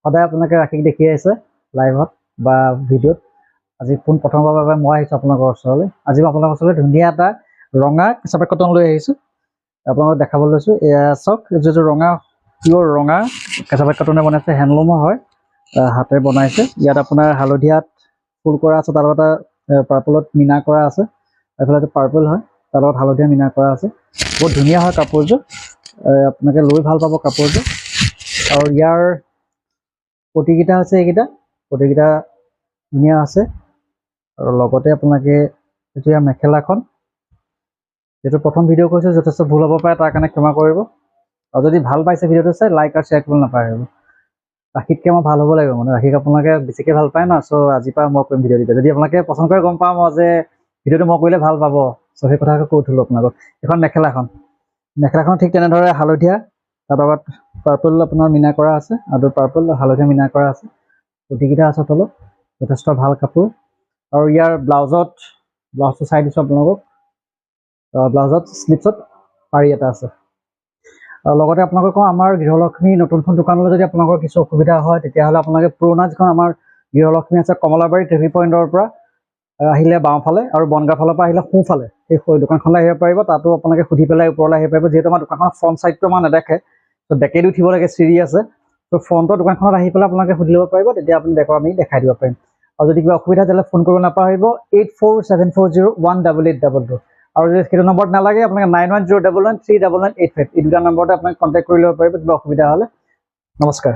সদায় আপোনালোকে ৰাখিক দেখি আহিছে লাইভত বা ভিডিঅ'ত আজি পোন প্ৰথমবাৰৰ বাবে মই আহিছোঁ আপোনালোকৰ ওচৰলৈ আজি মই আপোনালোকৰ ওচৰলৈ ধুনীয়া এটা ৰঙা কেঁচা পাট কটন লৈ আহিছোঁ আপোনালোকক দেখাবলৈ লৈছোঁ এয়া চাওক যিটো ৰঙা পিয়'ৰ ৰঙা কেঁচা পাট কটনে বনাইছে হেণ্ডলুমৰ হয় হাতে বনাইছে ইয়াত আপোনাৰ হালধীয়াত ফুল কৰা আছে তাৰ লগত পাৰ্পলত মিনা কৰা আছে এইফালে পাৰ্পল হয় তাৰ লগত হালধীয়া মিনা কৰা আছে বহুত ধুনীয়া হয় কাপোৰযোৰ আপোনালোকে লৈ ভাল পাব কাপোৰযোৰ আৰু ইয়াৰ পটিকেইটা আছে এইকেইটা পটিকেইটা ধুনীয়া আছে আৰু লগতে আপোনালোকে এইটো ইয়াৰ মেখেলাখন যেটো প্ৰথম ভিডিঅ' কৰিছে যথেষ্ট ভুল হ'ব পাৰে তাৰ কাৰণে ক্ষমা কৰিব আৰু যদি ভাল পাইছে ভিডিঅ'টো চাই লাইক আৰু শ্বেয়াৰ কৰিব নাপাহৰিব ৰাখিতকৈ মই ভাল হ'ব লাগিব মানে ৰাখিক আপোনালোকে বেছিকৈ ভাল পায় ন চ' আজিৰ পৰা মই কৰিম ভিডিঅ' দিলে যদি আপোনালোকে পচন্দ কৰে গম পাম যে ভিডিঅ'টো মই কৰিলে ভাল পাব চ' সেই কথাকে কৈ থ'লোঁ আপোনালোকক এখন মেখেলাখন ঠিক তেনেদৰে হালধীয়া তাৰ লগত পাৰ্পল আপোনাৰ মিনা কৰা আছে আৰু পাৰ্পল হালধীয়া মিনা কৰা আছে পটিকেইটা আছে তলত যথেষ্ট ভাল কাপোৰ আৰু ইয়াৰ ব্লাউজটো চাই দিছোঁ আপোনালোকক ব্লাউজত স্লিপছত পাৰি এটা আছে আৰু লগতে আপোনালোকক কওঁ আমাৰ গৃহলক্ষ্মী নতুনখন দোকানলৈ যদি আপোনালোকৰ কিছু অসুবিধা হয় তেতিয়াহ'লে আপোনালোকে পুৰণা যিখন আমাৰ গৃহলক্ষ্মী আছে কমলাবাৰী ট্ৰেফিক পইণ্টৰ পৰা আহিলে বাওঁফালে আৰু বনগাঁও ফালৰ পৰা আহিলে সোঁফালে সেই দোকানখনলৈ আহিব পাৰিব তাতো আপোনালোকে সুধি পেলাই ওপৰলৈ আহিব পাৰিব যিহেতু আমাৰ দোকানখনৰ ফ্ৰণ্ট ছাইডটো আমাৰ নেদেখে ত' বেকেদি উঠিব লাগে চিৰি আছে ত' ফ্ৰণ্টৰ দোকানখনত আহি পেলাই আপোনালোকে সুধি ল'ব পাৰিব তেতিয়া আপুনি বেকৰ আমি দেখাই দিব পাৰিম আৰু যদি কিবা অসুবিধা তেতিয়াহ'লে ফোন কৰিব নাপাহৰিব 8474018822 আৰু যদি সেইটো নম্বৰত নালাগে আপোনালোকে 9101139985 এই দুটা নম্বৰতে আপোনাক কণ্টেক্ট কৰি ল'ব পাৰিব কিবা অসুবিধা হ'লে নমস্কাৰ